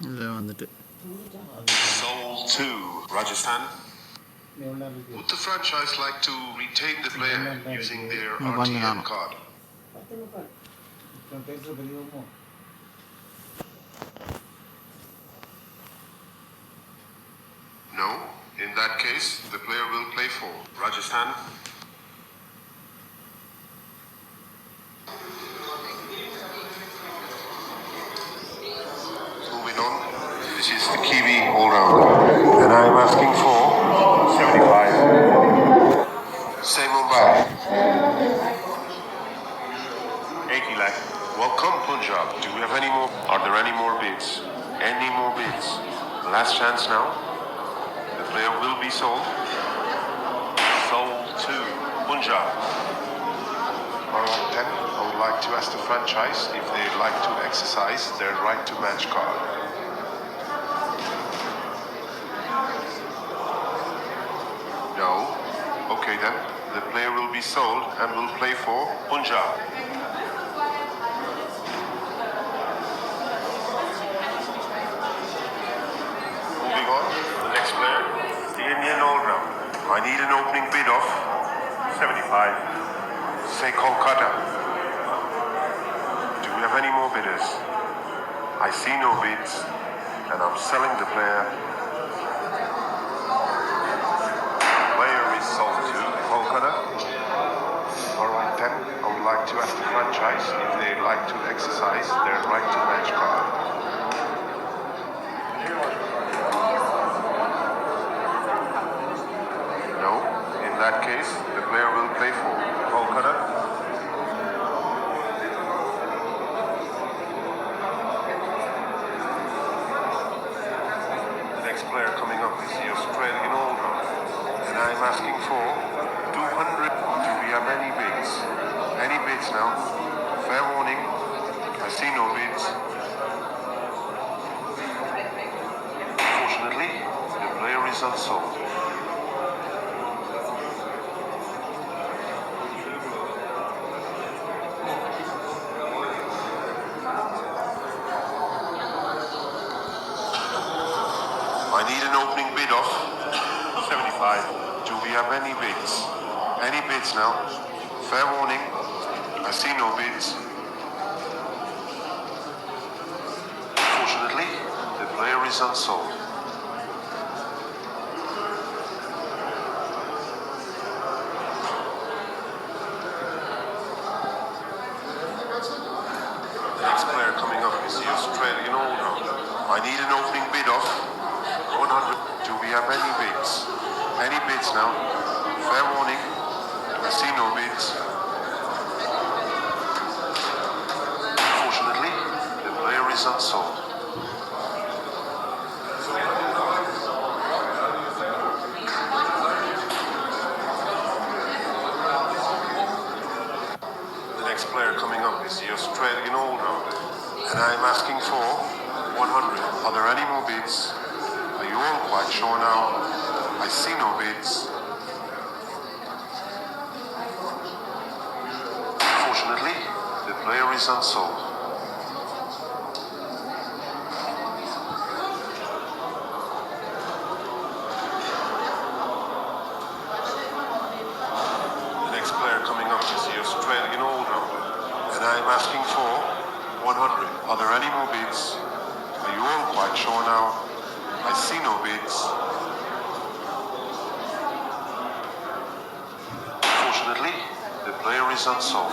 Soul 2, Rajasthan. Would the franchise like to retain the player using their RTN card? No. In that case, the player will play for Rajasthan. Moving on. This is the Kiwi all-rounder. And I'm asking for 75. Say Mumbai. 80 lakh. Welcome Punjab. Do we have any more? Are there any more bids? Any more bids? Last chance now. The player will be sold. Sold to Punjab. Alright then, I would like to ask the franchise if they'd like to exercise their right to match card. No? Okay then, the player will be sold and will play for Punjab. Moving on, the next player, the Indian all-round. I need an opening bid of 75. Say Kolkata. Do we have any more bidders? I see no bids, and I'm selling the player. Player is sold to Kolkata. Alright then, I would like to ask the franchise if they'd like to exercise their right to match card. No? In that case, the player will play for Kolkata. Player coming up is the Australian all-rounder, and I'm asking for 200. Do we have any bids? Any bids now? Fair warning, I see no bids. Unfortunately, the player is unsold. I need an opening bid of 75. Do we have any bids? Any bids now? Fair warning, I see no bids. Unfortunately, the player is unsold. The next player coming up is the Australian all-rounder. I need an opening bid of 100. Do we have any bids? Any bids now? Fair warning, I see no bids. Unfortunately, the player is unsold. The next player coming up is the Australian all-rounder, and I'm asking for 100. Are there any more bids? Are you all quite sure now? I see no bids. Unfortunately, the player is unsold. The next player coming up is the Australian all-rounder, and I'm asking for 100. Are there any more bids? Are you all quite sure now? I see no bids. Unfortunately, the player is unsold.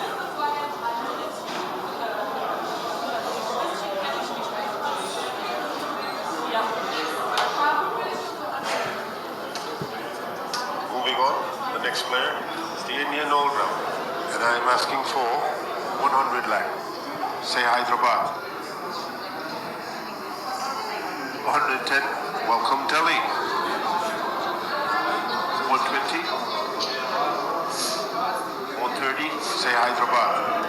Moving on, the next player is the Indian all-rounder, and I'm asking for 100 lakh. Say Hyderabad. 110, welcome Delhi. 120, 130, say Hyderabad.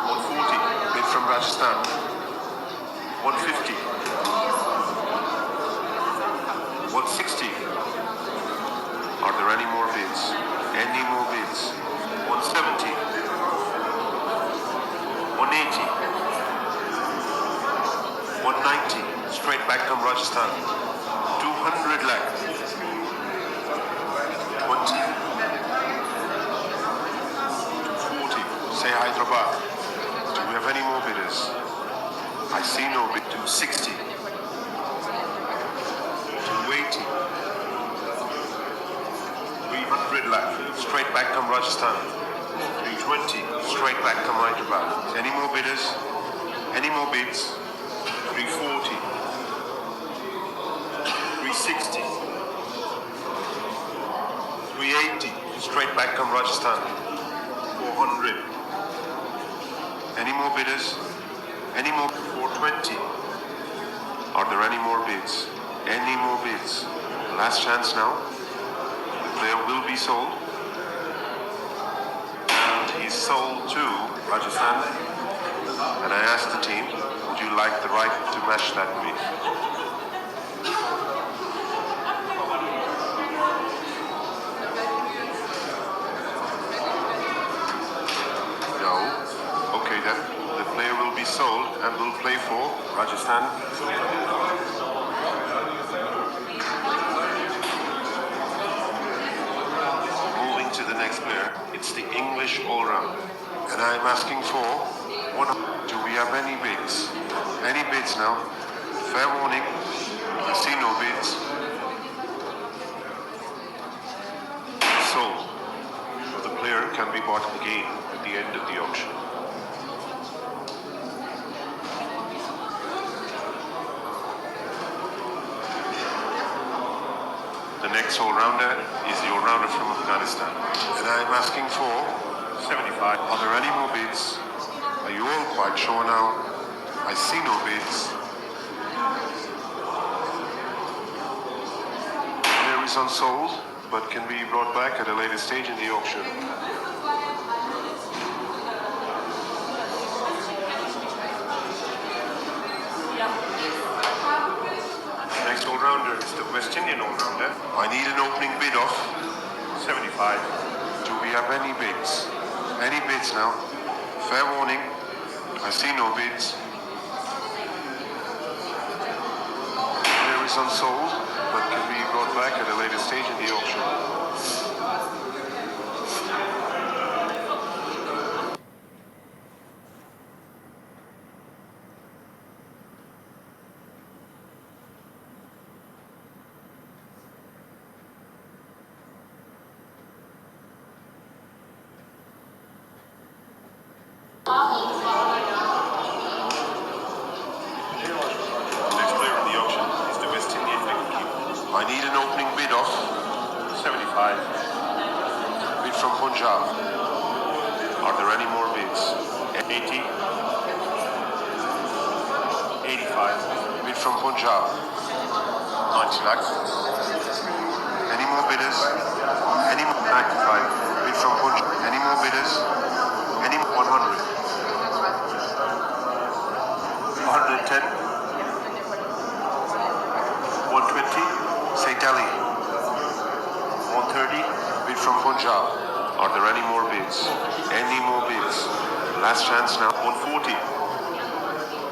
140, bid from Rajasthan. 150, 160. Are there any more bids? Any more bids? 170, 180, 185, 190, straight back from Rajasthan. 200 lakh. 20. 240, say Hyderabad. Do we have any more bidders? I see no bid. 260. 280. 300 lakh, straight back from Rajasthan. 320, straight back from Hyderabad. Any more bidders? Any more bids? 340. 360. 380, straight back from Rajasthan. 400. Any more bidders? Any more? 420. Are there any more bids? Any more bids? Last chance now. The player will be sold. And he's sold to Rajasthan. And I asked the team, would you like the right to match that bid? No. Okay then. The player will be sold and will play for Rajasthan. Moving to the next player, it's the English all-round. And I'm asking for one. Do we have any bids? Any bids now? Fair warning. I see no bids. Sold. So the player can be bought again at the end of the auction. The next all-rounder is the all-rounder from Afghanistan. And I'm asking for 75. Are there any more bids? Are you all quite sure now? I see no bids. There is unsold, but can be brought back at a later stage in the auction. Next all-rounder is the West Indian all-rounder. I need an opening bid of 75. Do we have any bids? Any bids now? Fair warning. I see no bids. There is unsold, but can be brought back at a later stage in the auction. I need an opening bid of 75. Bid from Punjab. Are there any more bids? 80. 85. Bid from Punjab. 90 lakh. Any more bidders? Any more? 95. Bid from Punjab. Any more bidders? Any 100. 110. 120. Say Delhi. 130, bid from Punjab. Are there any more bids? Any more bids? Last chance now. 140.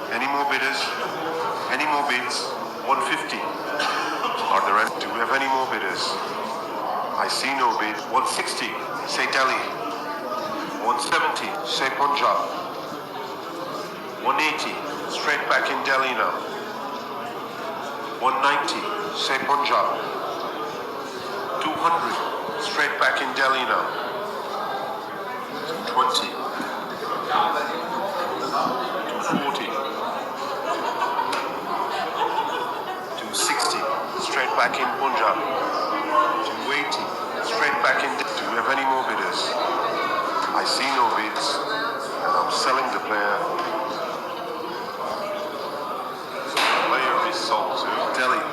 Any more bidders? Any more bids? 150. Are there any? Do we have any more bidders? I see no bid. 160. Say Delhi. 170. Say Punjab. 180. Straight back in Delhi now. 190. Say Punjab. 200. Straight back in Delhi now. 220. 240. 260. Straight back in Punjab. 280. Straight back in. Do we have any more bidders? I see no bids, and I'm selling the player. The player is sold to Delhi.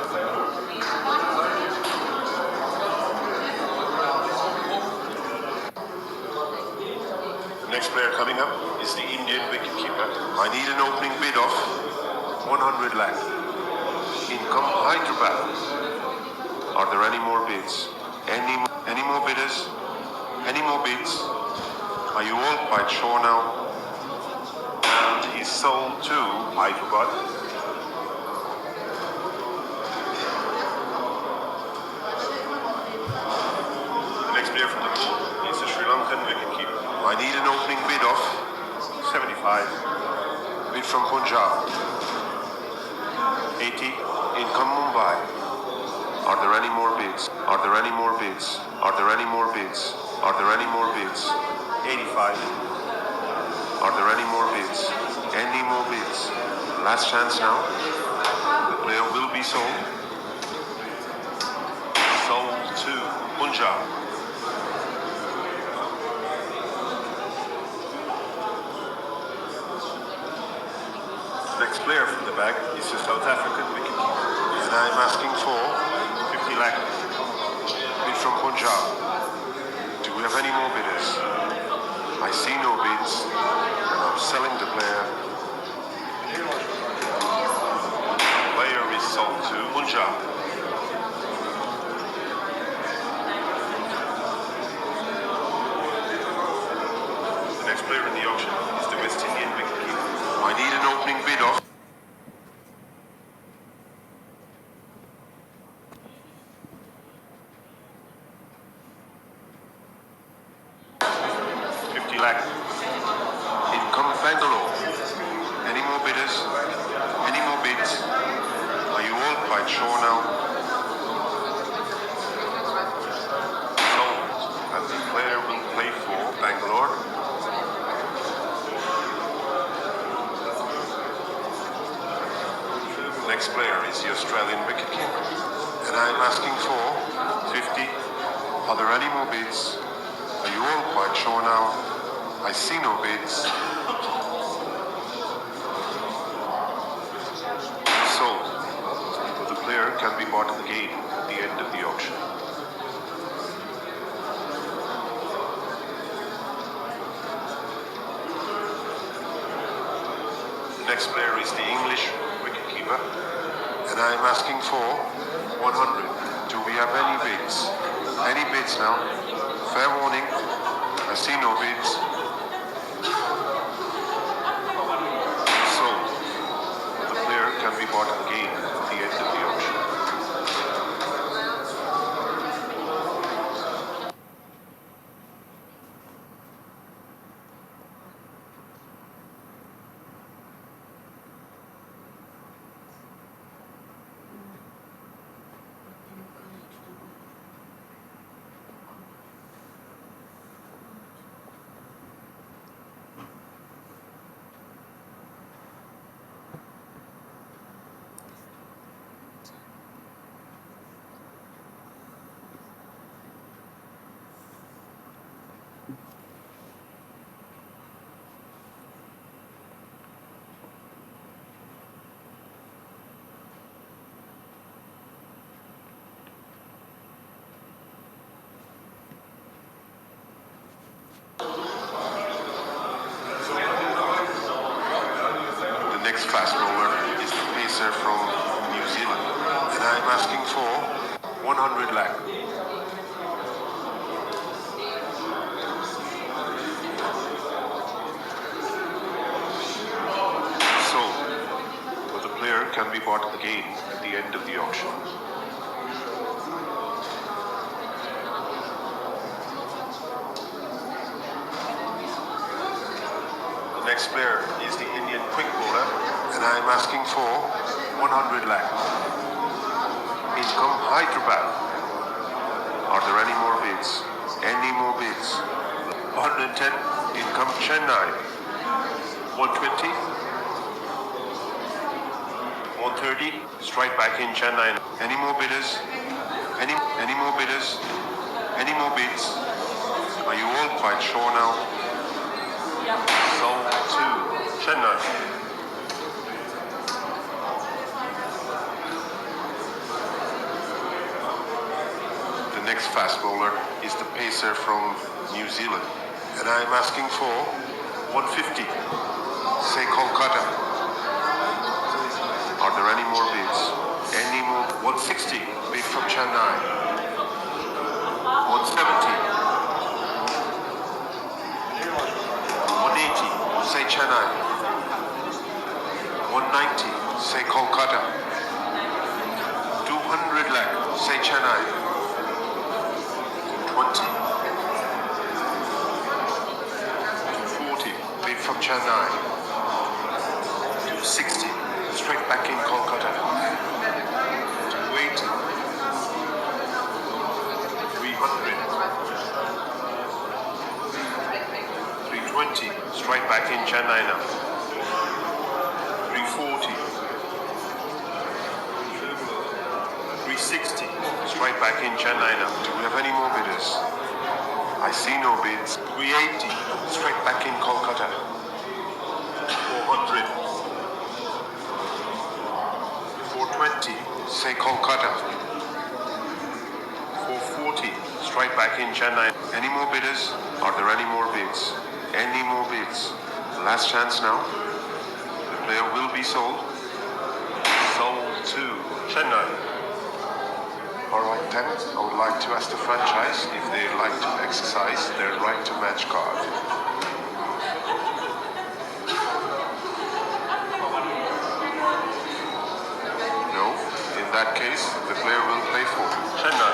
Next player coming up is the Indian wicketkeeper. I need an opening bid of 100 lakh. Income Hyderabad. Are there any more bids? Any more bidders? Any more bids? Are you all quite sure now? And he's sold to Hyderabad. I need an opening bid of 75. Bid from Punjab. 80. Income Mumbai. Are there any more bids? Are there any more bids? Are there any more bids? Are there any more bids? 85. Are there any more bids? Any more bids? Last chance now. The player will be sold. Sold to Punjab. Next player from the bag is the South African wicketkeeper. And I'm asking for 50 lakh. Bid from Punjab. Do we have any more bidders? I see no bids, and I'm selling the player. Player is sold to Punjab. The next player in the auction is the West Indian wicketkeeper. I need an opening bid of 50 lakh. Income Bangalore. Any more bidders? Any more bids? Are you all quite sure now? Sold. And the player will play for Bangalore. Next player is the Australian wicketkeeper. And I'm asking for 50. Are there any more bids? Are you all quite sure now? I see no bids. Sold. The player can be bought again at the end of the auction. The next player is the English wicketkeeper. And I'm asking for 100. Do we have any bids? Any bids now? Fair warning. I see no bids. Sold. The player can be bought again at the end of the auction. Next fast bowler is the pacer from New Zealand, and I'm asking for 100 lakh. Sold, but the player can be bought again at the end of the auction. The next player is the Indian quick bowler, and I'm asking for 100 lakh. Income Hyderabad. Are there any more bids? Any more bids? 110. Income Chennai. 120. 130. Strike back in Chennai. Any more bidders? Any more bidders? Any more bids? Are you all quite sure now? Sold to Chennai. The next fast bowler is the pacer from New Zealand, and I'm asking for 150. Say Kolkata. Are there any more bids? Any more? 160. Bid from Chennai. 170. 180. Say Chennai. 190. Say Kolkata. 200 lakh. Say Chennai. 20. 110 Chennai. 260, straight back in Kolkata. 280, 300, 320, straight back in Chennai now. 340, 360, straight back in Chennai now. Do we have any more bidders? I see no bids. 380, straight back in Kolkata. 400, 420, say Kolkata. 440, straight back in Chennai. Any more bidders? Are there any more bids? Any more bids? Last chance now. The player will be sold. Sold to Chennai. Alright then, I would like to ask the franchise if they like to exercise their right to match card. No, in that case, the player will play for Chennai.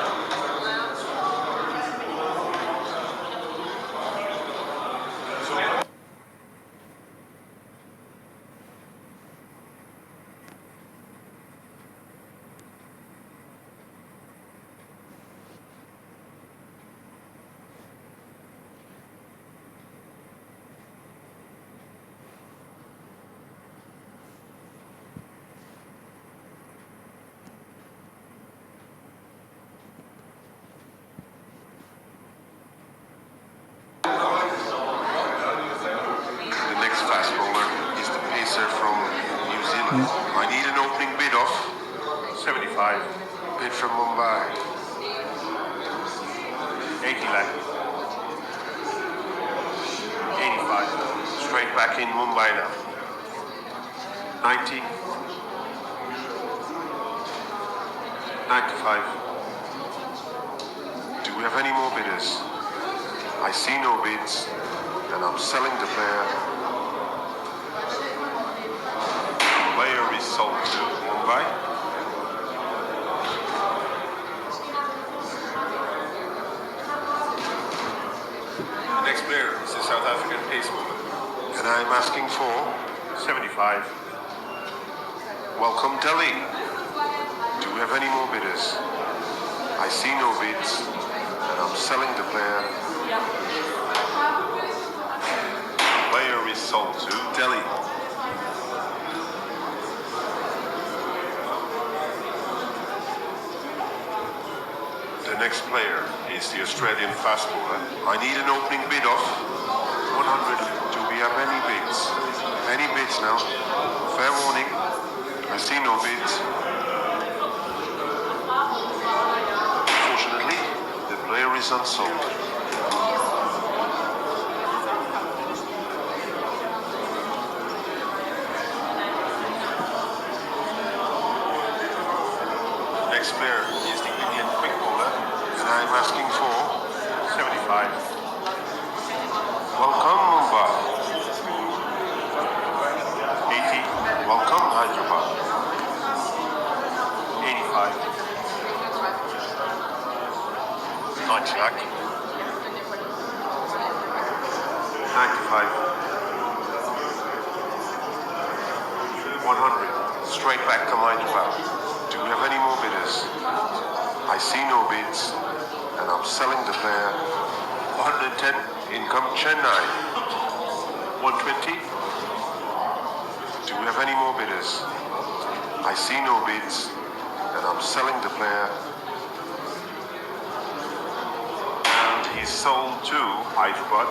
Fast bowler is the pacer from New Zealand. I need an opening bid of 75. Bid from Mumbai. 80 lakh. 85. Straight back in Mumbai now. 90. 95. Do we have any more bidders? I see no bids, and I'm selling the player. Player is sold to Mumbai. The next player is the South African pace bowler. And I'm asking for 75. Welcome Delhi. Do we have any more bidders? I see no bids, and I'm selling the player. Player is sold to Delhi. The next player is the Australian fast bowler. I need an opening bid of 100. Do we have any bids? Any bids now? Fair warning. I see no bids. Fortunately, the player is unsold. Next player is the Indian quick bowler, and I'm asking for 75. Welcome Mumbai. 80. Welcome Hyderabad. 85. 90 lakh. 95. 100. Straight back to Hyderabad. Do we have any more bidders? I see no bids, and I'm selling the player. 110, income Chennai. 120. Do we have any more bidders? I see no bids, and I'm selling the player. And he's sold to Hyderabad.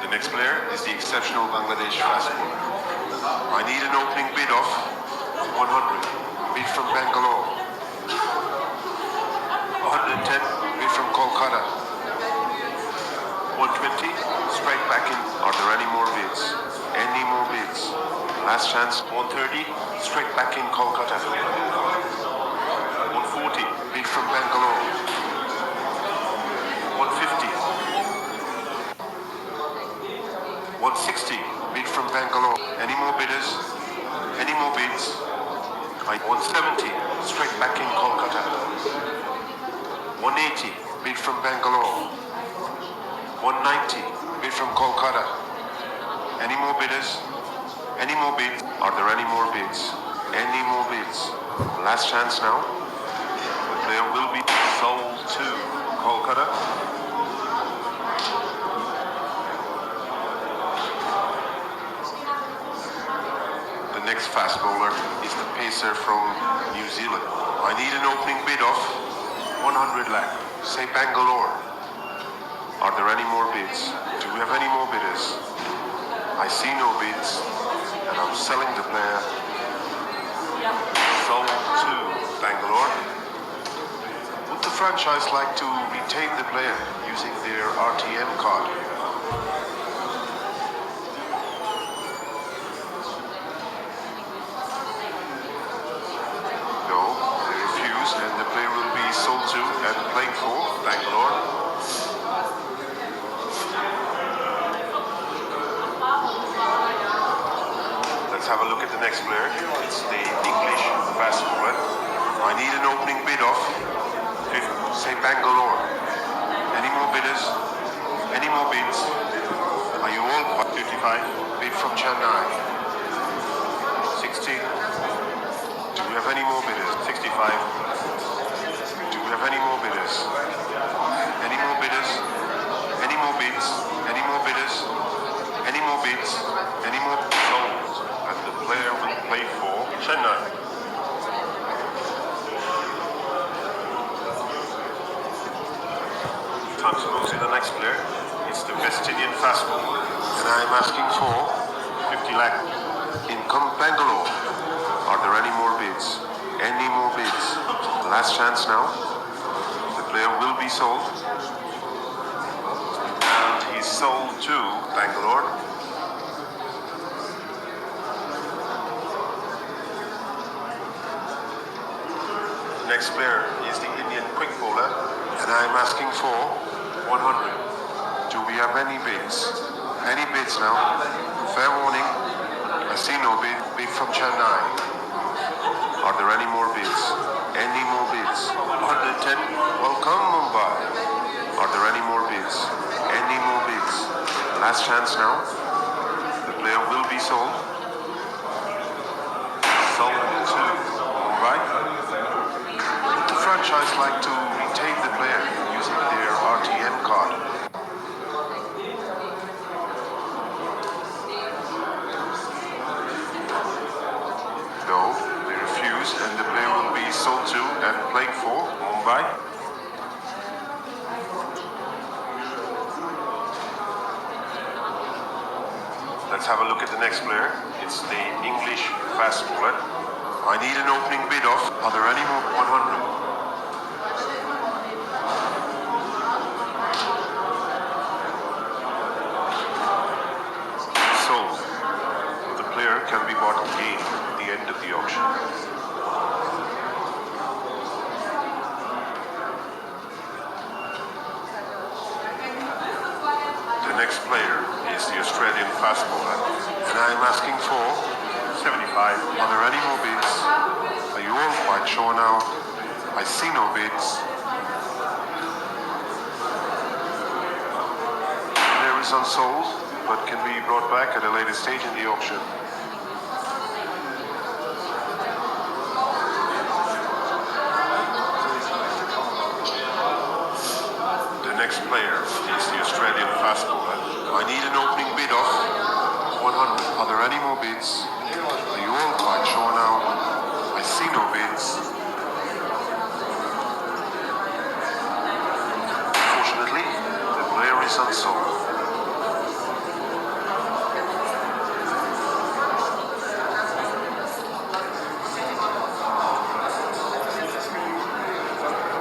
The next player is the exceptional Bangladesh fast bowler. I need an opening bid of 100. Bid from Bangalore. 110. Bid from Kolkata. 120. Straight back in. Are there any more bids? Any more bids? Last chance. 130. Straight back in Kolkata. 140. Bid from Bangalore. 150. 160, bid from Bangalore. Any more bidders? Any more bids? 170, straight back in Kolkata. 180, bid from Bangalore. 190, bid from Kolkata. Any more bidders? Any more bids? Are there any more bids? Any more bids? Last chance now. The player will be sold to Kolkata. The next fast bowler is the pacer from New Zealand. I need an opening bid of 100 lakh. Say Bangalore. Are there any more bids? Do we have any more bidders? I see no bids, and I'm selling the player. Sold to Bangalore. Would the franchise like to retain the player using their RTM card? No, they refuse, and the player will be sold to and playing for Bangalore. Let's have a look at the next player. It's the English fast bowler. I need an opening bid of, say Bangalore. Any more bidders? Any more bids? Are you all 55? Bid from Chennai. 60. Do we have any more bidders? 65. Do we have any more bidders? Any more bidders? Any more bids? Any more bidders? Any more bids? Any more sold? And the player will play for Chennai. Time to move to the next player. It's the West Indian fast bowler. And I'm asking for 50 lakh. Income Bangalore. Are there any more bids? Any more bids? Last chance now. The player will be sold. And he's sold to Bangalore. The next player is the Indian quick bowler. And I'm asking for 100. Do we have any bids? Any bids now? Fair warning. I see no bid. Bid from Chennai. Are there any more bids? Any more bids? 110. Welcome Mumbai. Are there any more bids? Any more bids? Last chance now. The player will be sold. Sold to Mumbai. Would the franchise like to retain the player using their RTM card? No, they refuse, and the player will be sold to and playing for Mumbai. Let's have a look at the next player. It's the English fast bowler. I need an opening bid of, are there any more? 100. Sold. The player can be bought again at the end of the auction. The next player is the Australian fast bowler, and I'm asking for 75. Are there any more bids? Are you all quite sure now? I see no bids. There is unsold, but can be brought back at a later stage in the auction. The next player is the Australian fast bowler. I need an opening bid of 100. Are there any more bids? Are you all quite sure now? I see no bids. Unfortunately, the player is unsold.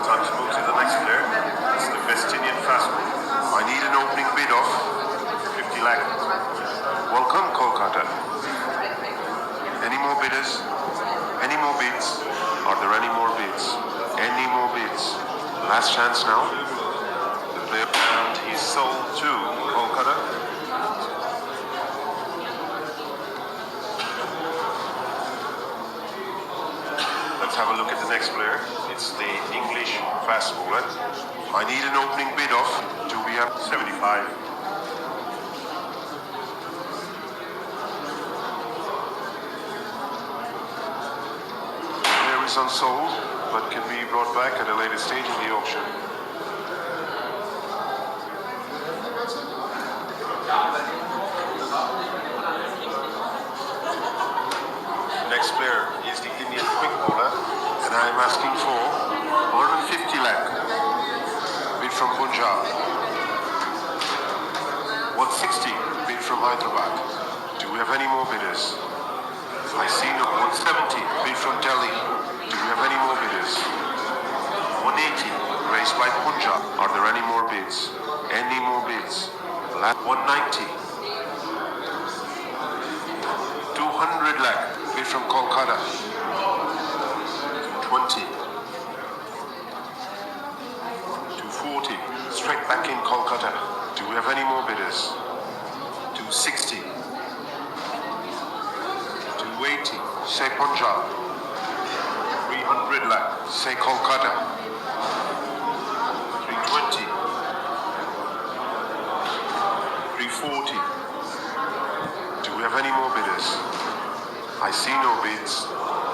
Time to move to the next player. It's the West Indian fast bowler. I need an opening bid of 50 lakh. Welcome Kolkata. Any more bidders? Any more bids? Are there any more bids? Any more bids? Last chance now. The player and he's sold to Kolkata. Let's Let's have a look at the next player. It's the English fast bowler. I need an opening bid of, do we have 75? Player is unsold, but can be brought back at a later stage in the auction. Next player is the Indian quick bowler, and I'm asking for 150 lakh. Bid from Punjab. 160 bid from Hyderabad. Do we have any more bidders? I see no. 170 bid from Delhi. Do we have any more bidders? 180 raised by Punjab. Are there any more bids? Any more bids? 190. 200 lakh bid from Kolkata. 20. 240 straight back in Kolkata. Do we have any more bidders? 260. 280 say Punjab. 300 lakh say Kolkata. 320. 340. Do we have any more bidders? I see no bids.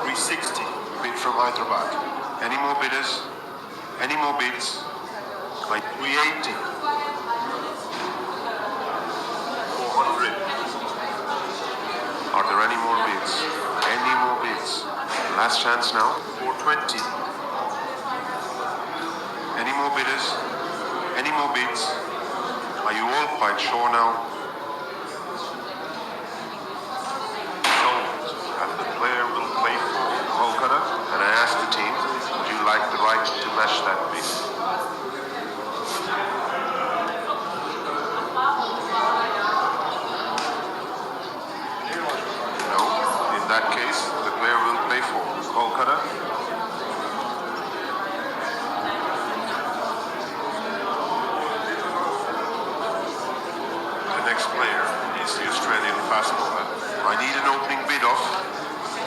360 bid from Hyderabad. Any more bidders? Any more bids? 380. 400. Are there any more bids? Any more bids? Last chance now. 420. Any more bidders? Any more bids? Are you all quite sure now? And the player will play for Kolkata. And I ask the team, would you like the right to match that bid? No. In that case, the player will play for Kolkata. The next player is the Australian fast bowler. I need an opening bid of.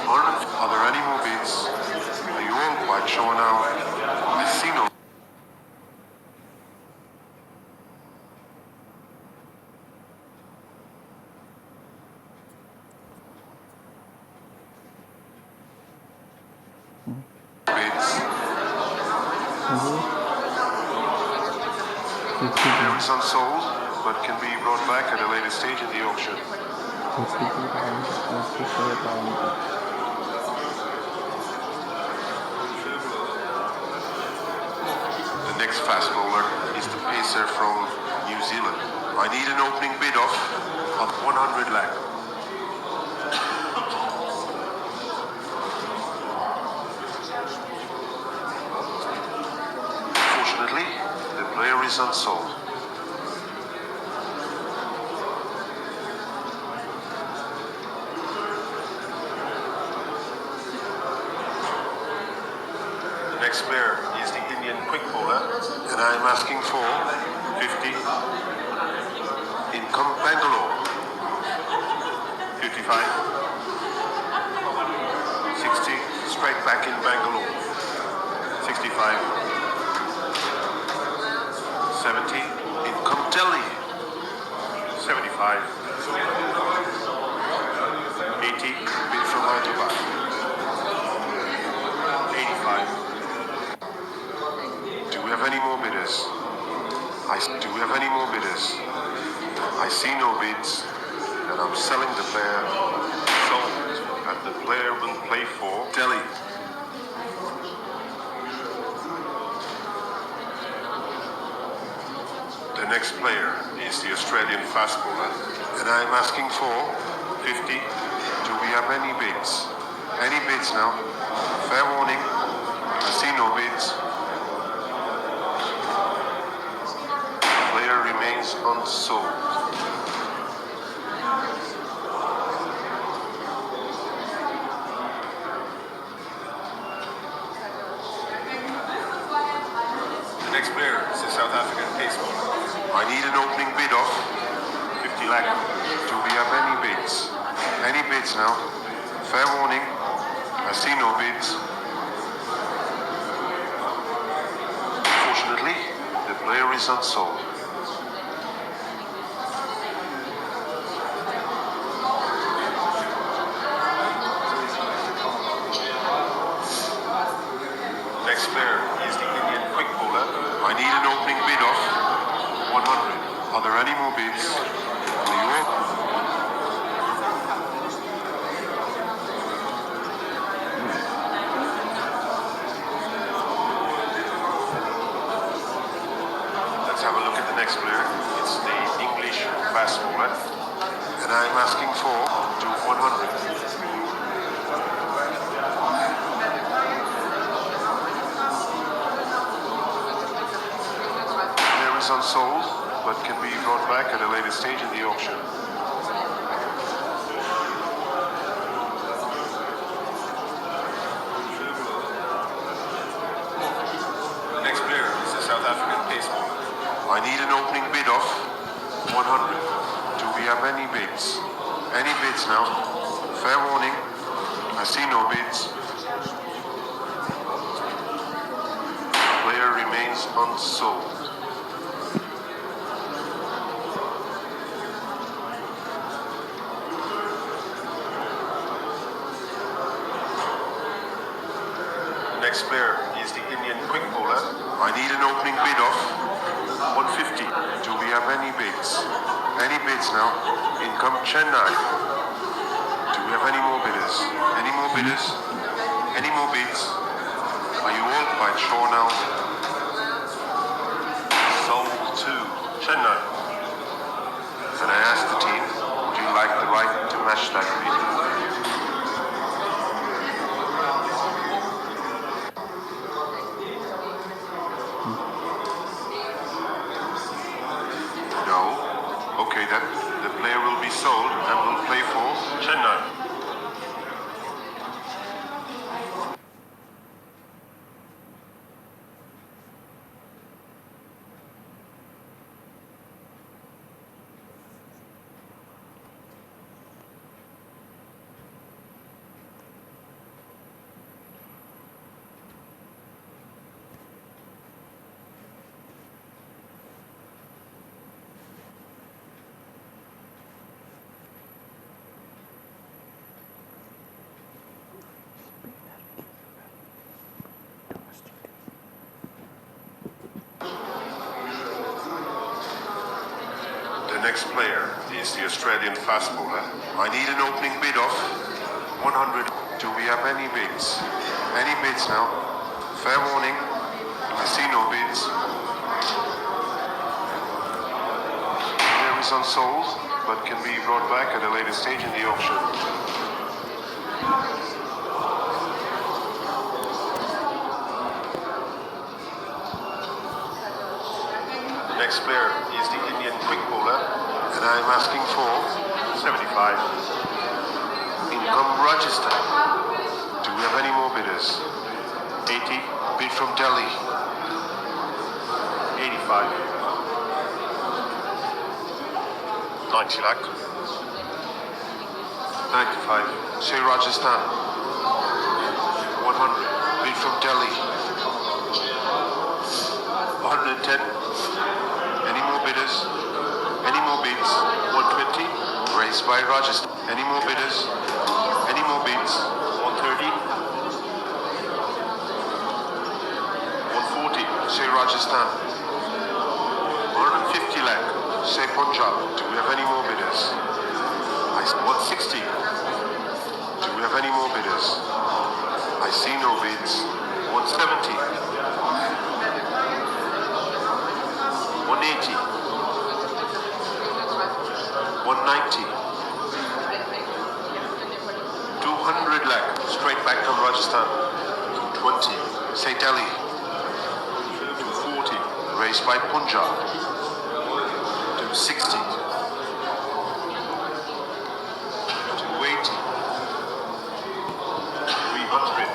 Are there any more bids? Are you all quite sure now? I see no. Bids. Player is unsold, but can be brought back at a later stage in the auction. The next fast bowler is the pacer from New Zealand. I need an opening bid of 100 lakh. Unfortunately, the player is unsold. The next player is the Indian quick bowler, and I'm asking for 50. Income Bangalore. 55. 60. Straight back in Bangalore. 65. 70. Income Delhi. 75. 80. Bid from Hyderabad. 85. Do we have any more bidders? Do we have any more bidders? I see no bids, and I'm selling the player. Sold, and the player will play for Delhi. The next player is the Australian fast bowler, and I'm asking for 50. Do we have any bids? Any bids now? Fair warning. I see no bids. The player remains unsold. The next player is the South African pace bowler. I need an opening bid of 50 lakh. Do we have any bids? Any bids now? Fair warning. I see no bids. player is unsold. Next player is the Indian quick bowler. I need an opening bid of 100. Are there any more bids? Will you all? Let's have a look at the next player. It's the English fast bowler. And I'm asking for to 100. Player is unsold, but can be brought back at a later stage in the auction. Next player is the South African pace bowler. I need an opening bid of 100. Do we have any bids? Any bids now? Fair warning. I see no bids. Player remains unsold. Next player is the Indian quick bowler. I need an opening bid of 150. Do we have any bids? Any bids now? In come Chennai. Do we have any more bidders? Any more bidders? Any more bids? Are you all quite sure now? Sold to Chennai. And I asked the team, would you like the right to match that bid? Okay then, the player will be sold and will play for Chennai. Next player is the Australian fast bowler. I need an opening bid of 100. Do we have any bids? Any bids now? Fair warning. I see no bids. Player is unsold, but can be brought back at a later stage in the auction. Next player is the Indian quick bowler, and I'm asking for 75. Income Rajasthan. Do we have any more bidders? 80. Bid from Delhi. 85. 90 lakh. 95. Say Rajasthan. 100. Bid from Delhi. 110. Any more bidders? Any more bids? 120. Raised by Rajasthan. Any more bidders? Any more bids? 130. 140. Say Rajasthan. 150 lakh. Say Punjab. Do we have any more bidders? 160. Do we have any more bidders? I see no bids. 170. 180. 190. 200 lakh. Straight back from Rajasthan. 220. Say Delhi. 240. Raised by Punjab. 260. 280. 300.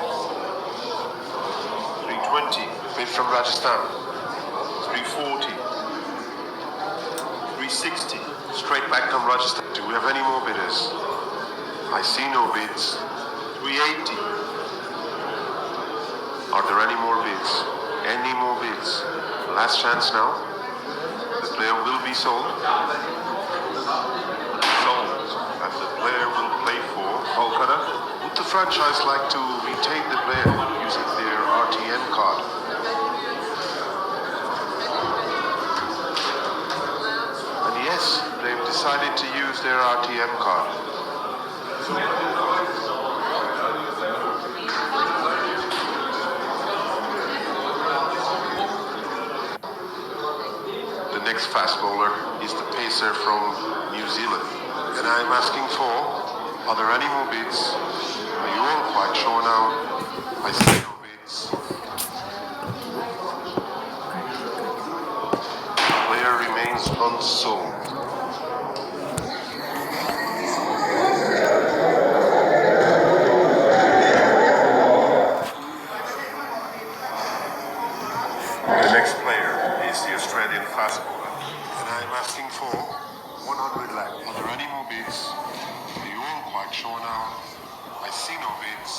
320. Bid from Rajasthan. 340. 360. Straight back from Rajasthan. Do we have any more bidders? I see no bids. 380. Are there any more bids? Any more bids? Last chance now. The player will be sold. Sold. And the player will play for Kolkata. Would the franchise like to retain the player using their RTM card? And yes, they've decided to use their RTM card. The next fast bowler is the pacer from New Zealand. And I'm asking for, are there any more bids? Are you all quite sure now? I see no bids. The player remains unsold. The next player is the Australian fast bowler. And I'm asking for 100 lakh. Are there any more bids? Are you all quite sure now? I see no bids.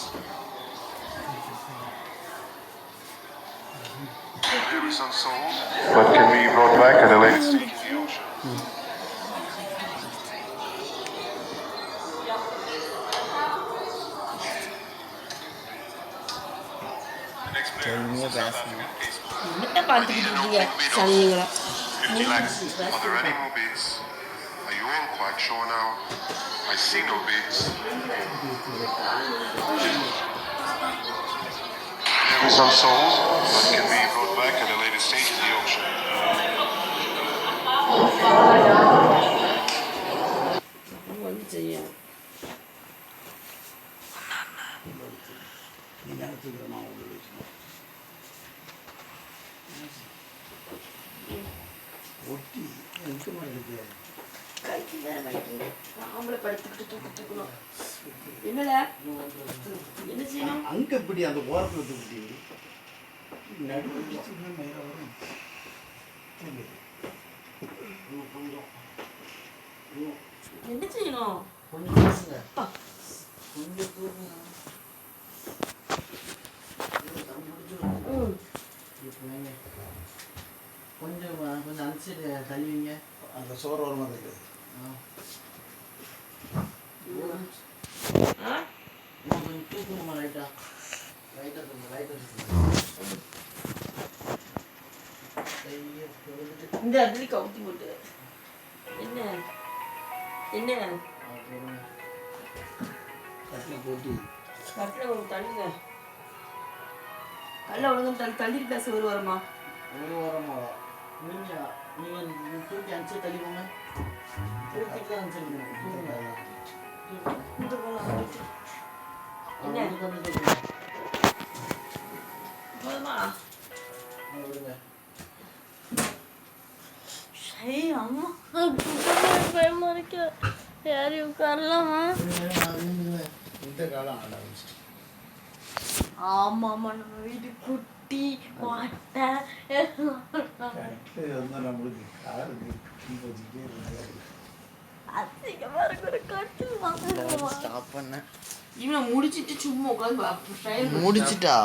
The player is unsold, but can be brought back at a later stage in the auction. The next player is a South African pace bowler. என்ன பார்த்துக்கிட்டு இருக்கீங்க 50 lakhs. Are there any more bids? Are you all quite sure now? I see no bids. There is unsold, but can be brought back at a later stage of the auction. வந்து செய்யும் ஒட்டி இருக்க மாட்டேங்குது. கைக்கு வேற வலிக்குது ஆம்பளை படுத்துக்கிட்டு தூக்கணும் என்னல என்ன செய்யணும் அங்க இப்படி அந்த ஓரத்தில் தூக்கி நடுவில் மேல வரும். என்ன செய்யணும் கொஞ்சம் பேசுங்க. கொஞ்சம் தூக்குங்க. கொஞ்சம் கொஞ்சம் அந்த சைடு தள்ளுவீங்க. அந்த சோறு வர மாதிரி இருக்குது. கொஞ்சம் தூக்கணுமா லைட்டாக இந்த அட்லி கவுத்தி போட்டு என்ன என்ன கட்டில் போட்டு கட்டில் ஒரு தள்ளுங்க கல்ல ஒழுங்கு தள்ளிட்டு பேச ஒரு வாரமா ஒரு வாரமா நீங்கள் தூக்கி அனுப்பிச்சு தள்ளிக்கோங்க. தூக்கிட்டு தான் அனுப்பிச்சிருக்கணும். என்ன தூக்குங்க. போதுமா விடுங்க. சரி அம்மா பயமா இருக்கு யாரு உட்காரலாமா இந்த காலம் ஆட ஆரம்பிச்சிட்டு ஆமாம்மா நம்ம வீட்டு குட்டி மாட்டை வந்து நம்மளுக்கு காருக்கு வச்சுக்கிட்டே இருக்காரு. அதிகமாக இருக்கிற கட்டில் வாங்க ஸ்டாப் பண்ணேன். இவனை முடிச்சிட்டு சும்மா உட்காந்து முடிச்சிட்டா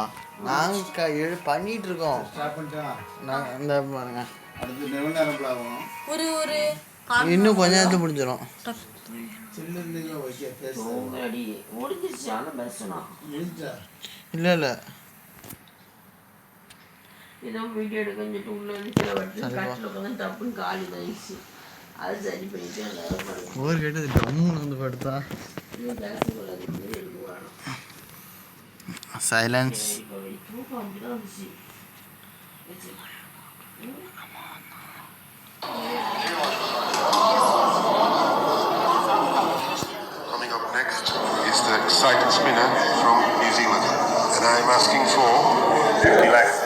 நாங்கள் பண்ணிட்டு இருக்கோம். ஸ்டார்ட் பண்ணிட்டா நான் இந்த பாருங்க அடுத்து நேரம் ஆகும். ஒரு ஒரு இன்னும் கொஞ்ச நேரத்தில் முடிஞ்சிடும். சில்லுன்னு வைக்க பேசுகிறேன். அடி முடிஞ்சிருச்சு ஆனால் பேசணும் முடிஞ்சா இல்லை இல்லை ஏதோ வீடியோ எடுக்க சொல்லிட்டு உள்ள வந்து சில வாட்டி கட்டில் உட்காந்து தப்புன்னு காலி இதாகிடுச்சு அது சரி பண்ணிட்டு நல்லா ஓர் கேட்டது டம்முன்னு வந்து படுத்தா. பேசக்கூடாது எடுக்க சைலன்ஸ். தூக்கம் அப்படிதான் வந்துச்சு Coming up next is the exciting spinner from New Zealand. And I'm asking for 50 lakhs.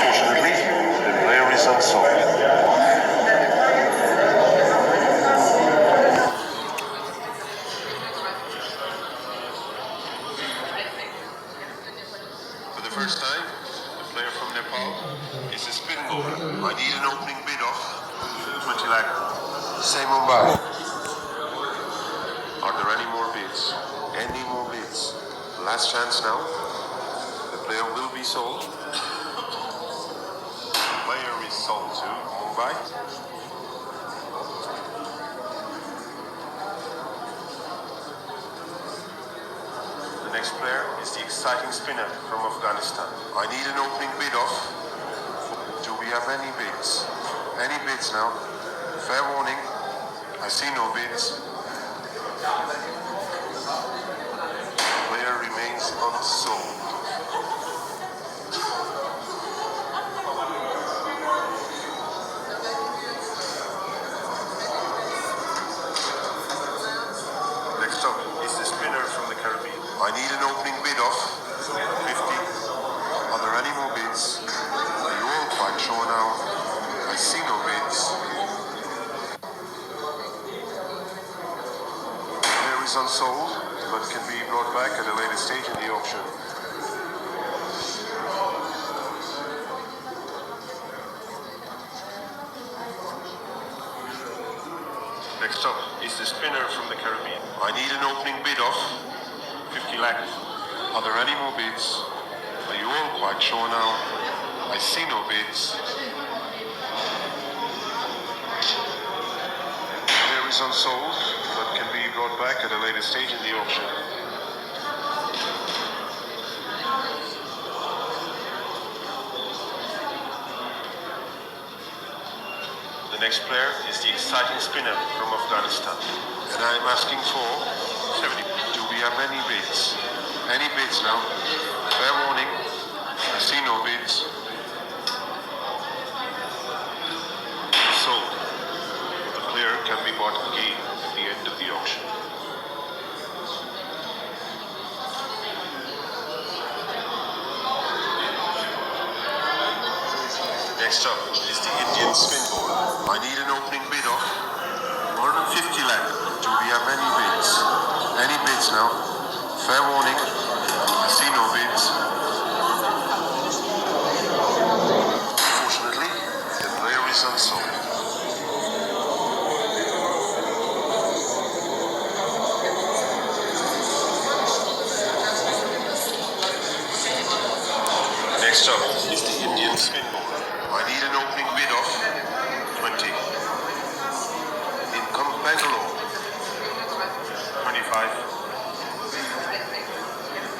Fortunately, the player is unsold. For the first time, the player from Nepal is a spin bowler. I need an opening bid of 20 lakh. Say Mumbai. Are there any more bids? Last chance now. The player will be sold. Player is sold to Mumbai. The next player is the exciting spinner from Afghanistan. I need an opening bid of. Do we have any bids? Any bids now? Fair warning. I see no bids. Player remains unsold. Next up is the spinner from the Caribbean. I need an opening bid of 50. Are there any more bids? Are you all quite sure now? I see no bids. Player is unsold, but can be brought back at a later stage in the auction. Next up is the spinner from the Caribbean. I need an opening bid of 50 lakhs. Are there any more bids? Are you all quite sure now? I see no bids. Player is unsold, but can be brought back at a later stage in the auction. The next player is the exciting spinner from Afghanistan. And I'm asking for 70. Do we have any bids? Any bids now? Fair warning. I see no bids. Sold. The player can be bought again at the end of the auction. Next up is the Indian spin ball. I need an opening bid of 150 lakh. Do we have any bids? Any bids now? Fair warning. I see no bids. Unfortunately, the player is unsold. Next up is the Indian spin ball. I need an opening bid of 20. Income Bangalore. 25.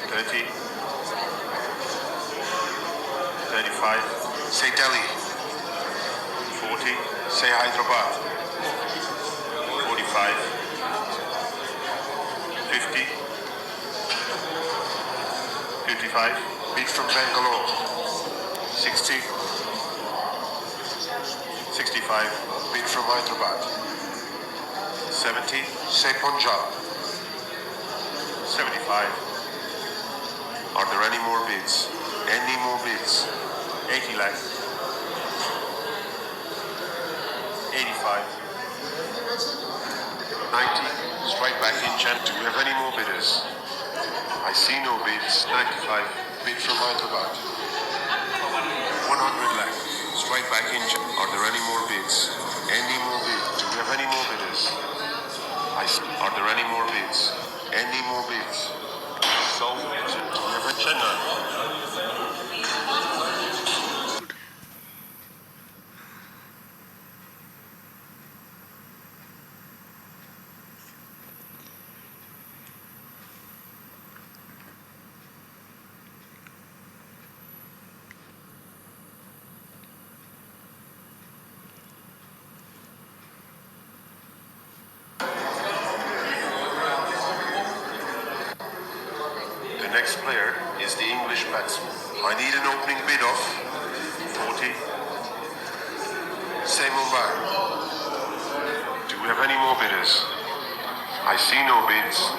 30. 35. Say Delhi. 40. Say Hyderabad. 45. 50. 55. Bid from Bangalore. 60. 65. Bid from Hyderabad. 70. Say Punjab. 75. Are there any more bids? Any more bids? 80 lakh. 85. 90. Strike back in chant. Do we have any more bidders? I see no bids. 95. Bid from Hyderabad. 100 lakh. Strike back in chant. Are there any more bids? Any more bids? Do we have any more bidders? Are there any more bids? Any more bids? Sold. Do we have a Chennai? The next player is the English batsman. I need an opening bid of 40. Say Mumbai. Do we have any more bidders? I see no bids.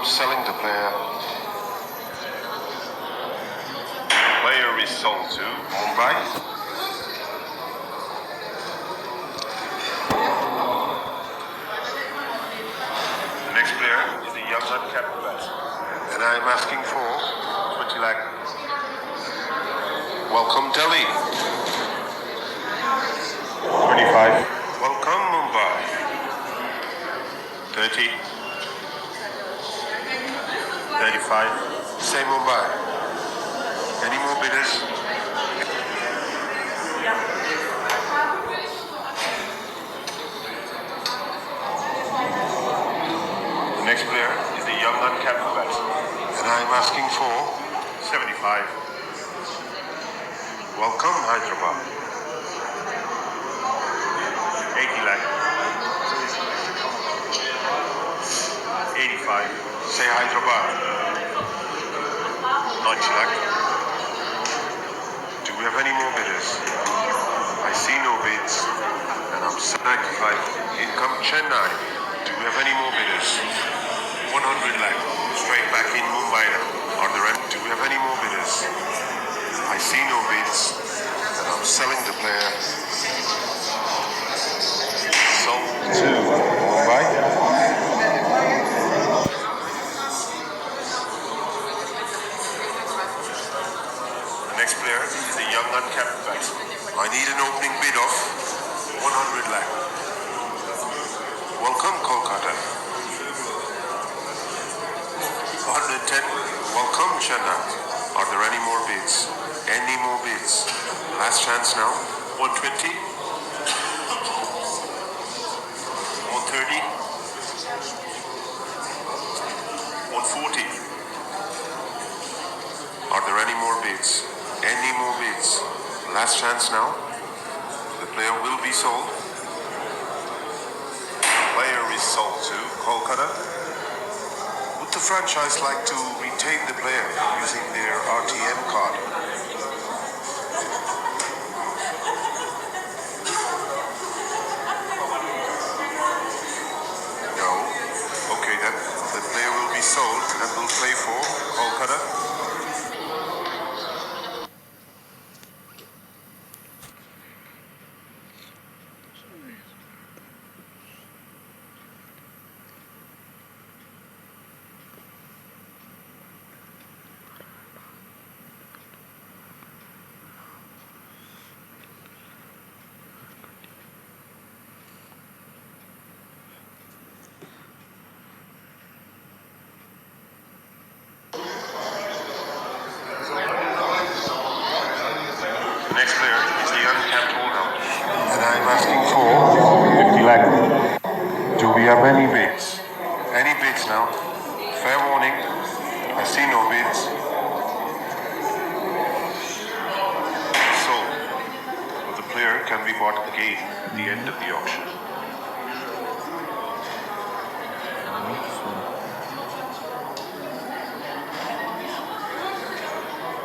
I'm selling the player. Player is sold to Mumbai. The next player is the young uncapped batsman. And I'm asking for 20 lakh. Welcome Delhi. 25. Welcome Mumbai. 30. 35. Say Mumbai. Any more bidders? The next player is the young uncapped batsman. And I'm asking for 75. Welcome Hyderabad. 80 lakh. 85. Say Hyderabad. 90 lakh. Do we have any more bidders? I see no bids. And I'm 95. Income Chennai. Do we have any more bidders? 100 lakh. Straight back in Mumbai now. Are there any? Do we have any more bidders? I see no bids. And I'm selling the player. Sold to Mumbai. The next player is the young uncapped batsman. I need an opening bid of 100 lakh. Welcome Kolkata. 110. Welcome Chennai. Are there any more bids? Any more bids? Last chance now. 120. 130. 140. Are there any more bids? Any more bids? Last chance now. The player will be sold. Player is sold to Kolkata. Would the franchise like to retain the player using their RTM card? No? Okay then. The player will be sold and will play for Kolkata. Next player is the uncapped holdout. And I'm asking for 50 lakh. Do we have any bids? Any bids now? Fair warning. I see no bids. Sold. But the player can be bought again at the end of the auction.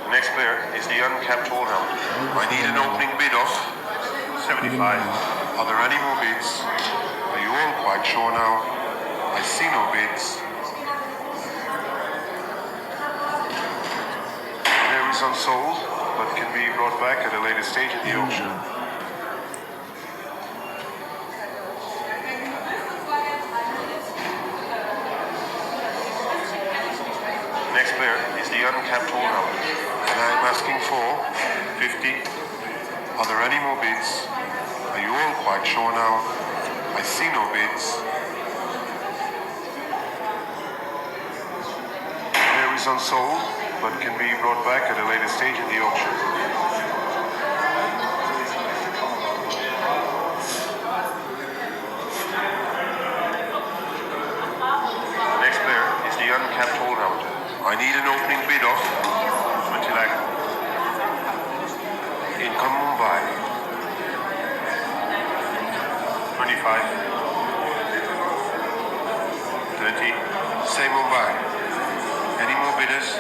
The next player is the uncapped holdout. I need an opening bid of 75. Are there any more bids? Are you all quite sure now? I see no bids. Player is unsold, but can be brought back at a later stage in the auction. Next player is the uncapped holdout. And I'm asking for 50. Are there any more bids? Are you all quite sure now? I see no bids. Player is unsold, but can be brought back at a later stage in the auction. Next player is the uncapped holdout. I need an opening bid of 20 lakh. Income Mumbai. 25. 30. Say Mumbai. Any more bidders?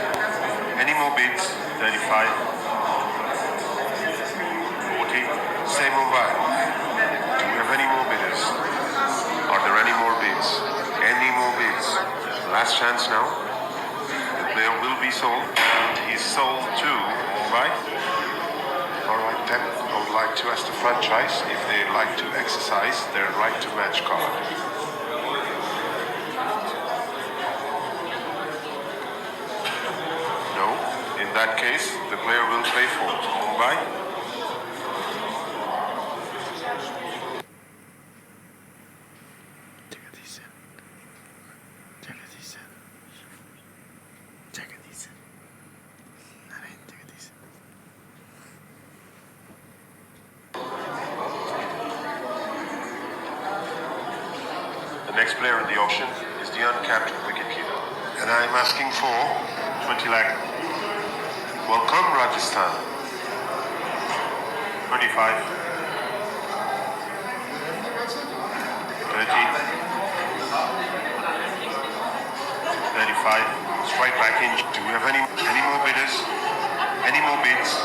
Any more bids? 35. 40. Say Mumbai. Do we have any more bidders? Are there any more bids? Any more bids? Last chance now. The player will be sold, and he's sold to Mumbai. Alright then, I would like to ask the franchise if they'd like to exercise their right to match card. No, in that case, the player will play for Mumbai. The next player in the auction is the uncapped wicketkeeper. And I'm asking for 20 lakh. Welcome, Rajasthan. 25. 30. 35. Strike back in. Do we have any more bidders? Any more bids?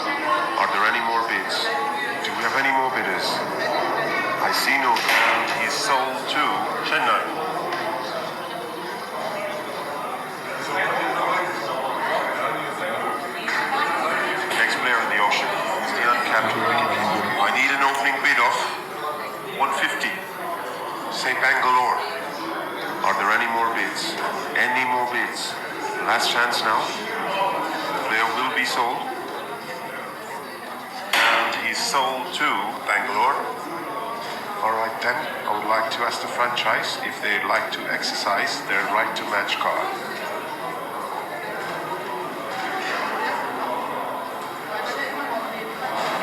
Are there any more bids? Do we have any more bidders? I see no. And he's sold to Chennai. The next player in the auction is the uncapped wicketkeeper. I need an opening bid of 150. Say Bangalore. Are there any more bids? Any more bids? Last chance now. The player will be sold. And he's sold to Bangalore. Alright then, I would like to ask the franchise if they'd like to exercise their right to match card.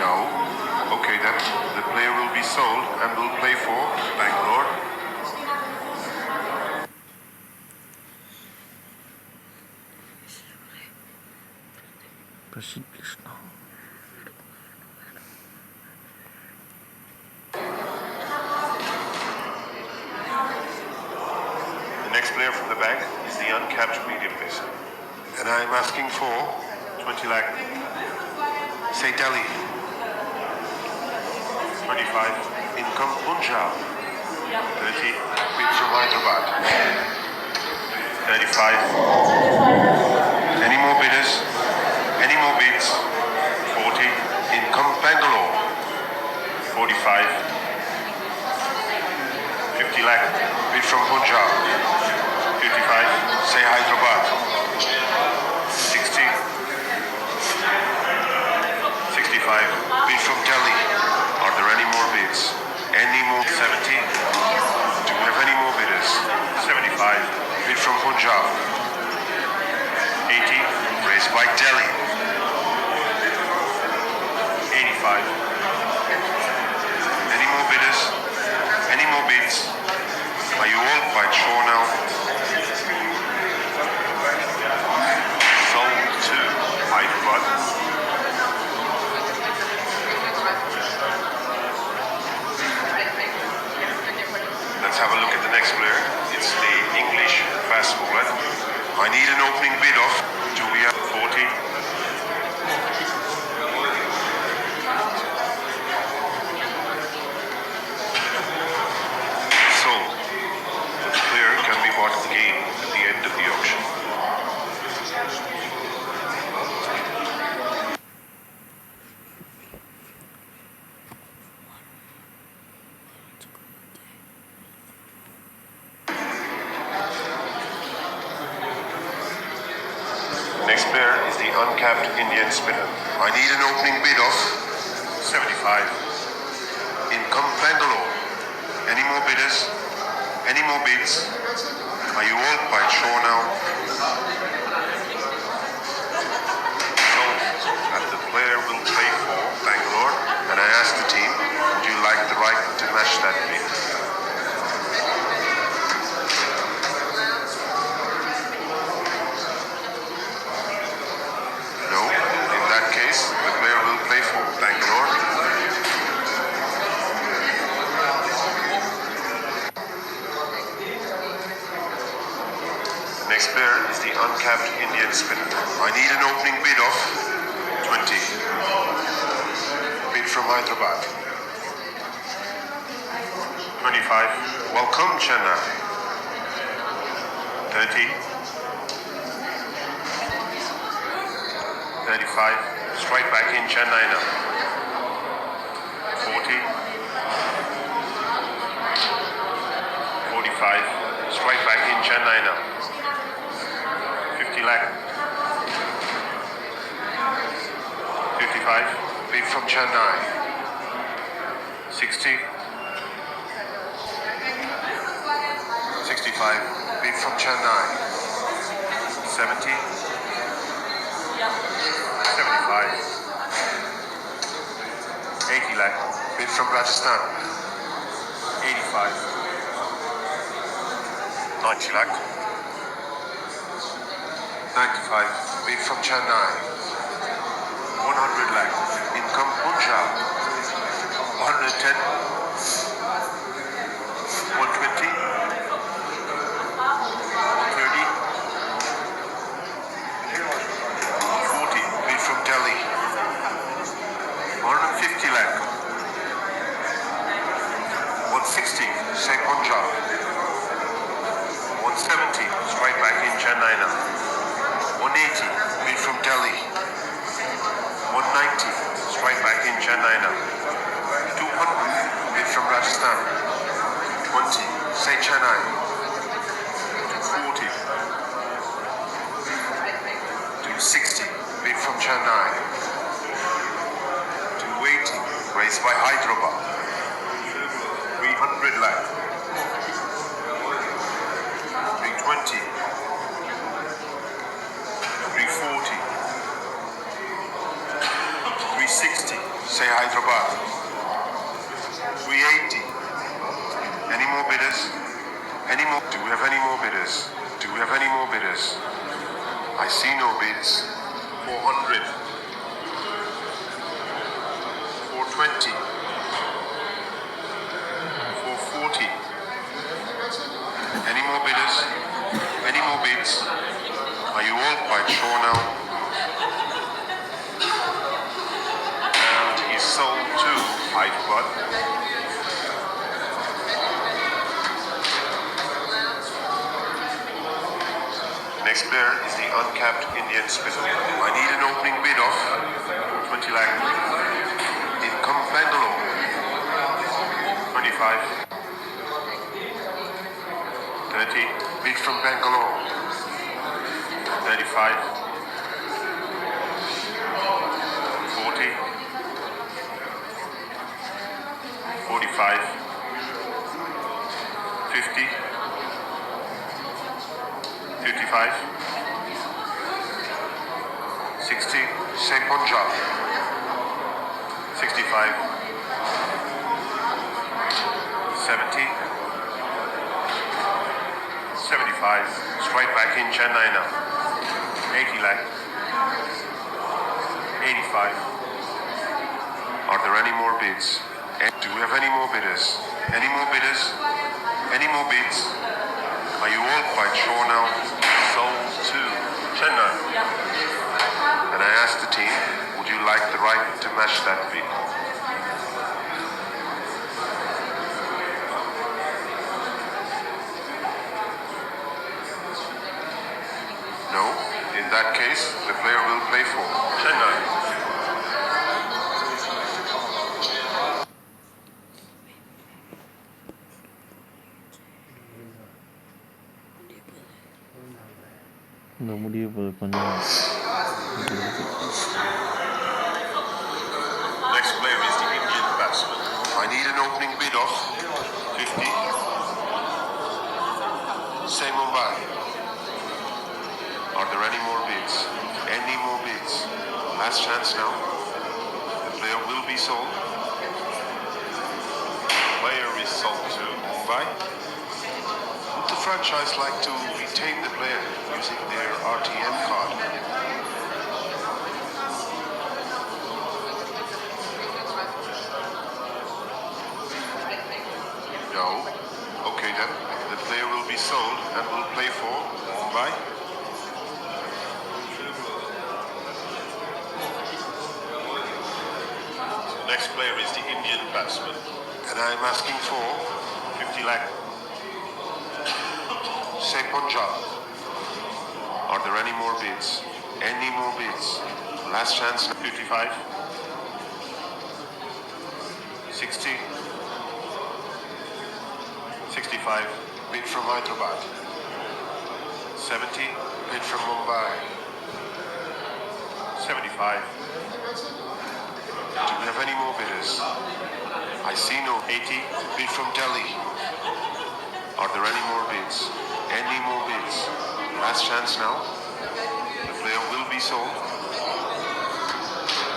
No? Okay then, the player will be sold and will play for Bangalore. Prasid Krishna. The next player from the back is the uncapped medium pacer. And I'm asking for 20 lakh. Say Delhi. 25. Income Punjab. 30. Bid from Hyderabad. 35. Any more bidders? Any more bids? 40. Income Bangalore. 45. 50 lakh. Bid from Punjab. 55. Say Hyderabad. 60. 65. Bid from Delhi. Are there any more bids? Any more? 70. Do we have any more bidders? 75. Bid from Punjab. 80. Raised by Delhi. 85. Any more bidders? Any more bids? Are you all quite sure now? Sold to Hyderabad. Let's have a look at the next player. It's the English fast bowler. I need an opening bid of, do we have 40? Sold. The player can be bought again at the end of the auction. Next player is the uncapped Indian spinner. I need an opening bid of 75. Income Bangalore. Any more bidders? Any more bids? Are you all quite sure now? Sold. And the player will play for Bangalore. And I ask the team, would you like the right to match that bid? No. In that case, the player will play for Bangalore. The next player is the uncapped Indian spinner. I need an opening bid of 20. Bid from Hyderabad. 25. Welcome, Chennai. 30. 35. Strike back in Chennai now. 40. 45. Strike back in Chennai now. 50 lakh. 55. Bid from Chennai. 60. 65. Bid from Chennai. 70. 75. 80 lakh. Bid from Rajasthan. 85. 90 lakh. 95. Bid from Chennai. 100 lakh. Income Punjab. 110. 120. 130. 40. Bid from Delhi. 150 lakh. 160. Say Punjab. 170. Strike back in Chennai now. 180. Bid from Delhi. 190. Strike back in Chennai now. 200. Bid from Rajasthan. 20. Say Chennai. 240. 260. Bid from Chennai. 280. Raised by Hyderabad. 300 lakh. 320. 340. 360. Say Hyderabad. 380. Any more bidders? Any more? Do we have any more bidders? Do we have any more bidders? I see no bids. 400. 420. 440. Any more bidders? Any more bids? Are you all quite sure now? And he's sold to Hyderabad. Next player is the uncapped Indian spinner. I need an opening bid of 20 lakh. Income Bangalore. 25. 30. Bid from Bangalore. 35. 40. 45. 50. 55. 60. Say Punjab. 65. 70. 75. Strike back in Chennai now. 80 lakh. 85. Are there any more bids? Do we have any more bidders? Any more bidders? Any more bids? Are you all quite sure now? Sold to Chennai. And I asked the team, would you like the right to match that bid? No? In that case, the player will play for Chennai. இந்த முடிய போது கொஞ்சம் Next player is the Indian batsman. I need an opening bid of 50. Say Mumbai. Are there any more bids? Any more bids? Last chance now. The player will be sold. Player is sold to Mumbai. Would the franchise like to retain the player using their RTM card? No? Okay then. The player will be sold and will play for Mumbai. Next player is the Indian batsman. And I'm asking for 50 lakh. Say Punjab. Are there any more bids? Any more bids? Last chance. 55. 60. 65. Bid from Hyderabad. 70. Bid from Mumbai. 75. Do we have any more bidders? I see no. 80. Bid from Delhi. Are there any more bids? Any more bids? Last chance now. The player will be sold.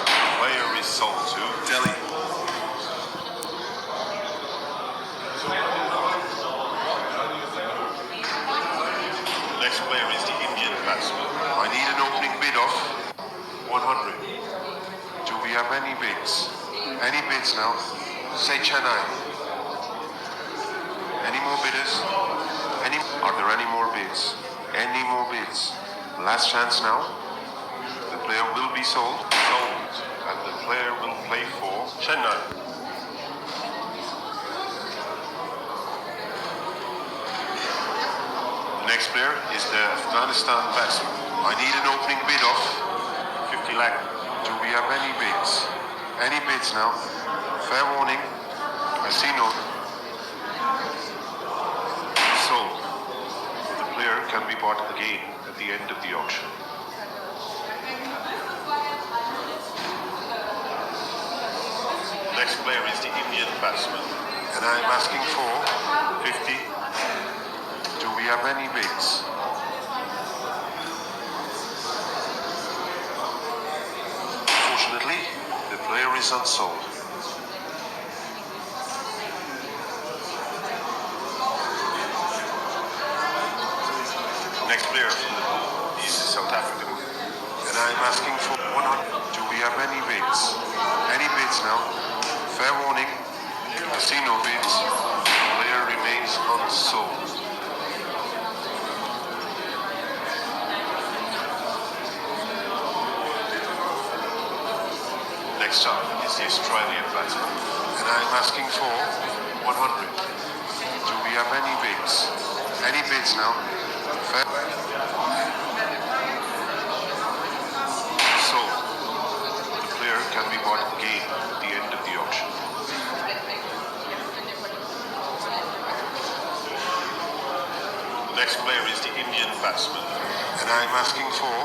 The player is sold to Delhi. The next player is the Indian batsman. I need an opening bid of 100. Do we have any bids? Any bids now? Say Chennai. Any more bidders? Are there any more bids? Any more bids? Last chance now. The player will be sold. Sold. And the player will play for Chennai. The next player is the Afghanistan batsman. I need an opening bid of 50 lakh. Do we have any bids? Any bids now? Fair warning. I see no. Sold. The player can be bought again at the end of the auction. Next player is the Indian batsman. And I'm asking for 50. Do we have any bids? Unfortunately, the player is unsold. Next player is South African. And I'm asking for 100. Do we have any bids? Any bids now? Fair warning. I see no bids. The player remains unsold. Next up is the Australian batsman. And I'm asking for 100. Do we have any bids? Any bids now? Fair. So, the player can be bought again at the end of the auction. The next player is the Indian batsman. And I'm asking for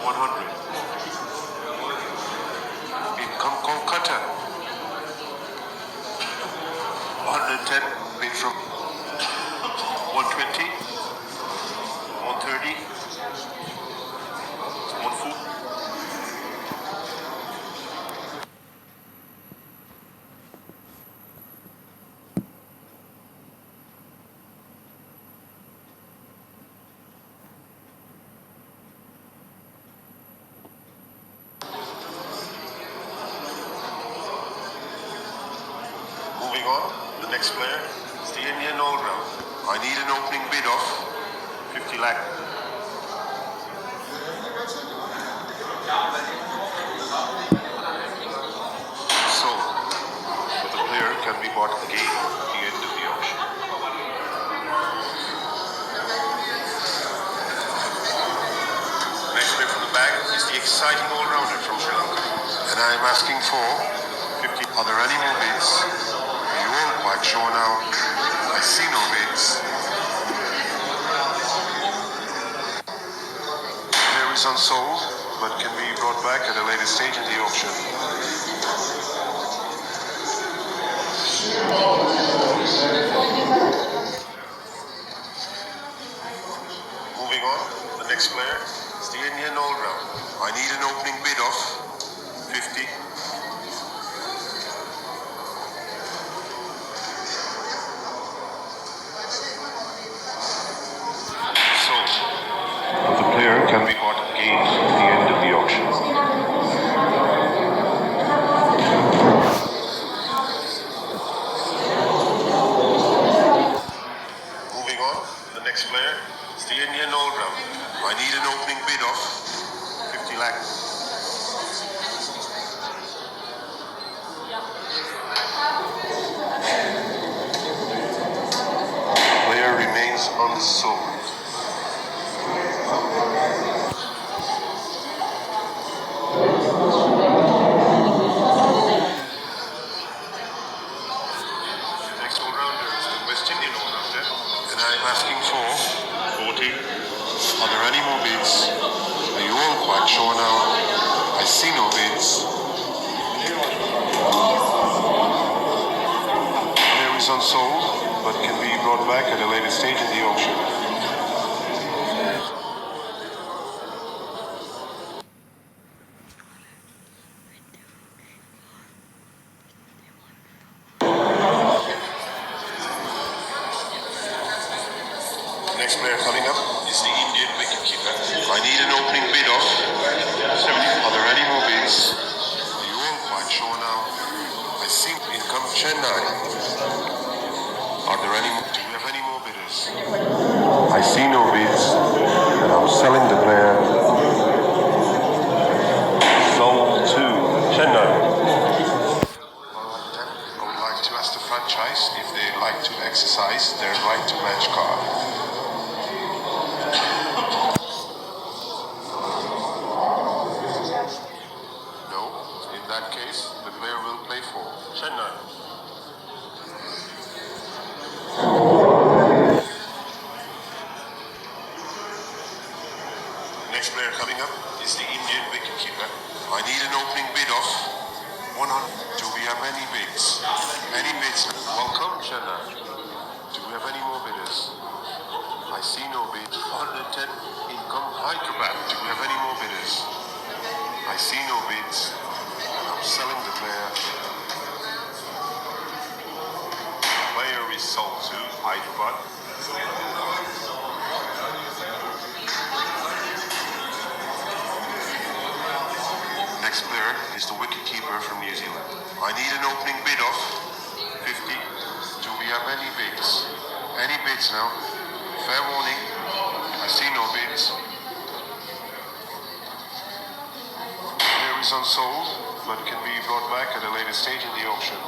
100. Kolkata. 110 bid from 120, 130, 140. Moving on, the next player is the Indian all-round. I need an opening bid of 50 lakh. So, the player can be bought again at the end of the auction. Next player from the bag is the exciting all-rounder from Sri Lanka. And I'm asking for 50. Are there any more bids? Are you all quite sure now? I see no bids. Player is unsold, but can be brought back at a later stage in the auction. Moving on, the next player is the Indian all-round. I need an opening bid of 50. The player can be bought again at the end of the auction. Moving on, the next player is the Indian all-round. I need an opening bid of 50 lakh. Player remains unsold. see no bids. There is unsold, but can be brought back at a later stage in the auction. Next player coming up is the Indian wicketkeeper. I need an opening bid of 70. Are there any more bids? Are you all quite sure now? I see income Chennai. Are there any more? Do we have any more bidders? I see no bids, and I'm selling the player. Sold to Chennai. Alright then, I would like to ask the franchise if they'd like to exercise their right to match card. No, in that case, the player will play for Chennai. Next player coming up is the Indian wicketkeeper. I need an opening bid of 100. Do we have any bids? Any bids? Welcome, Chennai. Do we have any more bidders? I see no bids. 110. Income Hyderabad. Do we have any more bidders? I see no bids. And I'm selling the player. Player is sold to Hyderabad. Next player is the wicketkeeper from New Zealand. I need an opening bid of 50. Do we have any bids? Any bids now? Fair warning. I see no bids. Player is unsold, but can be brought back at a later stage in the auction.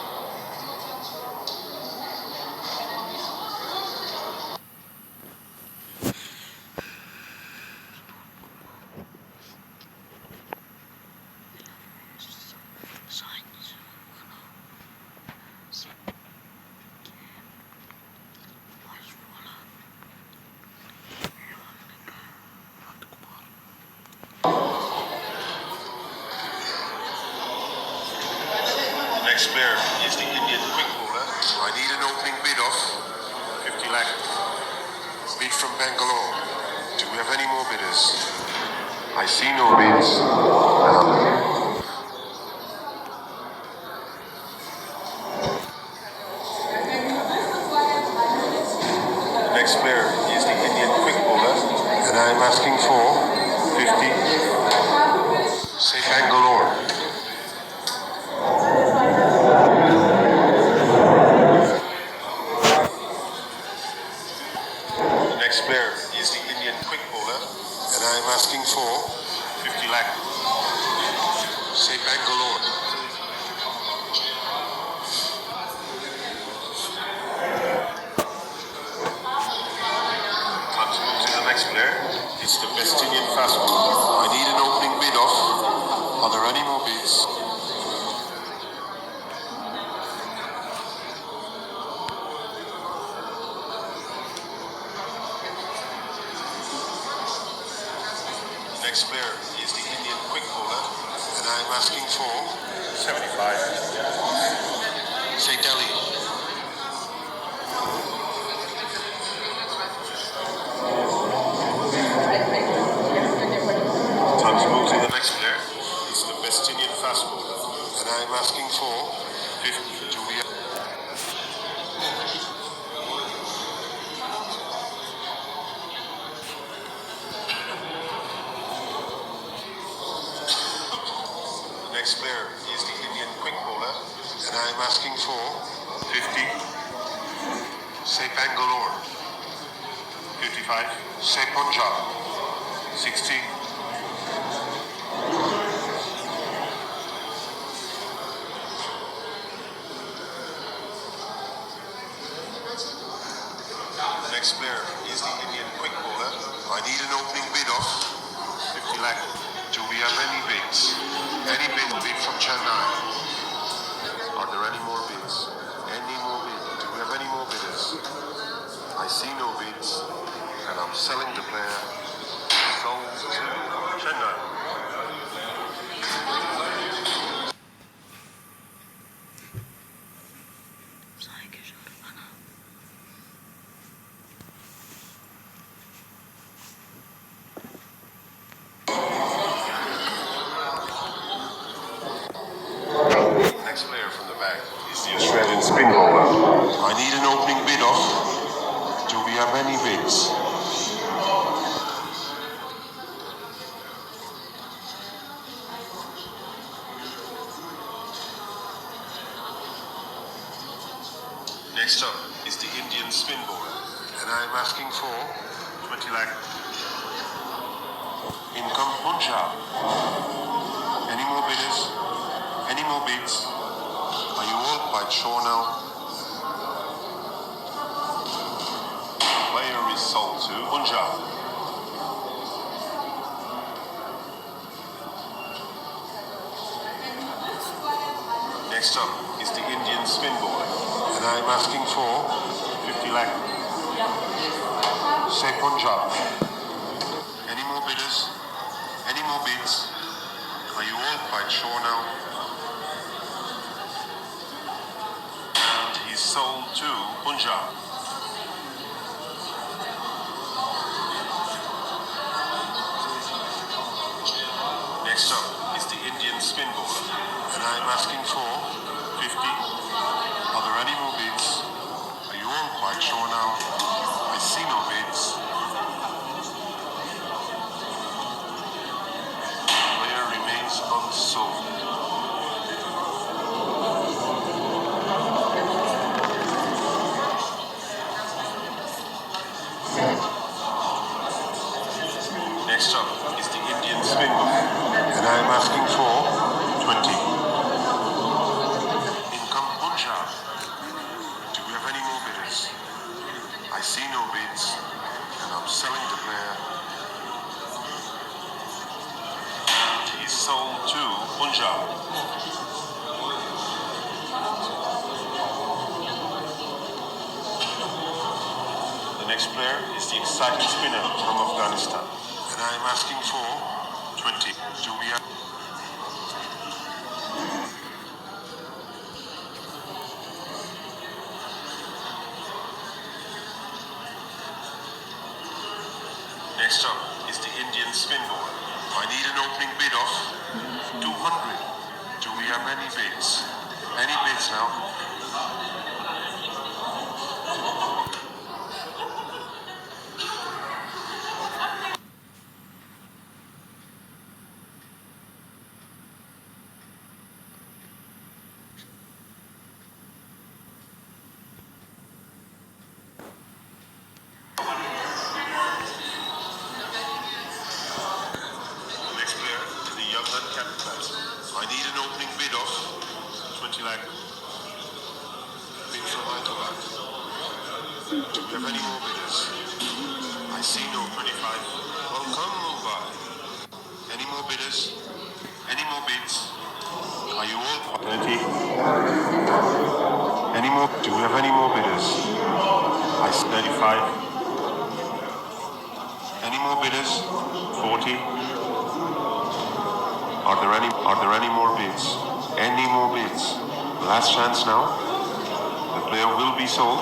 Next player is the Indian quick bowler. I need an opening bid of 50 lakh. Bid from Bangalore. Do we have any more bidders? I see no bids. Next player is the Indian quick bowler, and I'm asking for 50. Say Bangalore. Next player is the Indian quick bowler, and I'm asking for 50 lakh. Say Bangalore. Continue to the next player. It's the West Indian fast bowler. I need an opening bid of. Are there any more bids? Next player is the Indian quick bowler, and I'm asking for 75. Say Delhi. Time to move to the next player. It's the West Indian fast bowler, and I'm asking for 50. Do we have... Next player is the Indian quick bowler, and I'm asking for 50. Say Bangalore. 55. Say Punjab. 60. Next player is the Indian quick bowler. I need an opening bid of 50 lakh. Do we have any bids? Any bid from Chennai? Are there any more bids? Any more bids? Do we have any more bidders? I see no bids, and I'm selling the player. Sold to Chennai. I need an opening bid of. Do we have any bids? Next up is the Indian spin ball, and I'm asking for 20 lakh. In come Punjab. Any more bidders? Any more bids? Are you all quite sure now? Player is sold to Punjab. Next up is the Indian spin ball, and I'm asking for 50 lakh. Say Punjab. Any more bidders? Any more bids? Are you all quite sure now? And he's sold to Punjab. Next up is the Indian spin ball, and I'm asking for 50. Are there any more bids? Are you all quite sure now? I see no bids. Player remains unsold. Next up is the Indian spin ball, and I'm asking for 20. In come Punjab. Do we have any more bidders? I see no bids, and I'm selling the player. And he's sold to Punjab. The next player is the exciting spinner from Afghanistan, and I'm asking for 20. Do we have... Next up is the Indian spin ball. I need an opening bid of 200. Do we have any bids? Any bids now? Next player is the young uncapped batsman. I need an opening bid of 20 lakh. Bid from Hyderabad. Do we have any more bidders? I see no 25. Well, come Mumbai. Any more bidders? Any more bids? Are you all 30? Any more? Do we have any more bidders? I see 35. Any more bidders? 40. Are there any more bids? Any more bids? Last chance now. The player will be sold.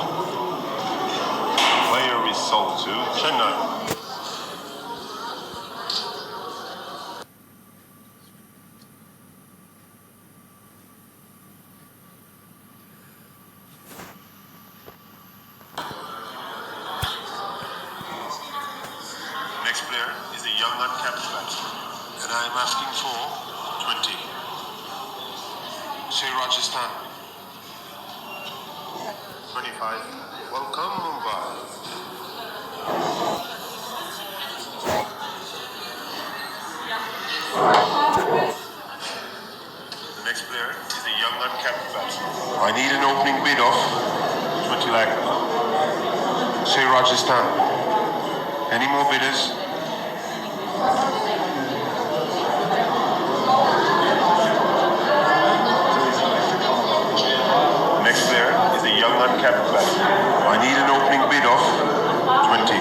Player is sold to Chennai. Next player is the young uncapped batsman, and I'm asking for 20. Say Rajasthan. 25. Welcome Mumbai. The next player is the young uncapped batsman. I need an opening bid of 20 lakh. Say Rajasthan. Any more bidders? Next player is the young uncapped batsman. I need an opening bid of 20.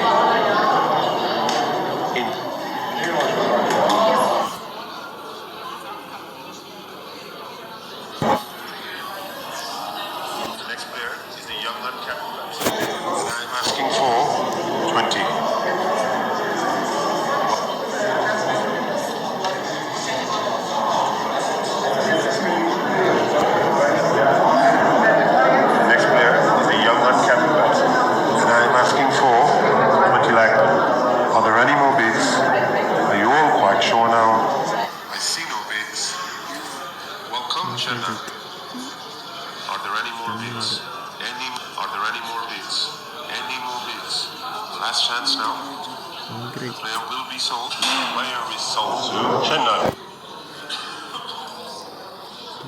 In. The next player is the young uncapped batsman. And I'm asking for 20. Chennai. Are there any more bids? Are there any more bids? Any more bids? Last chance now. Great. Player will be sold. Player is sold to Chennai.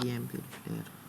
TMP player.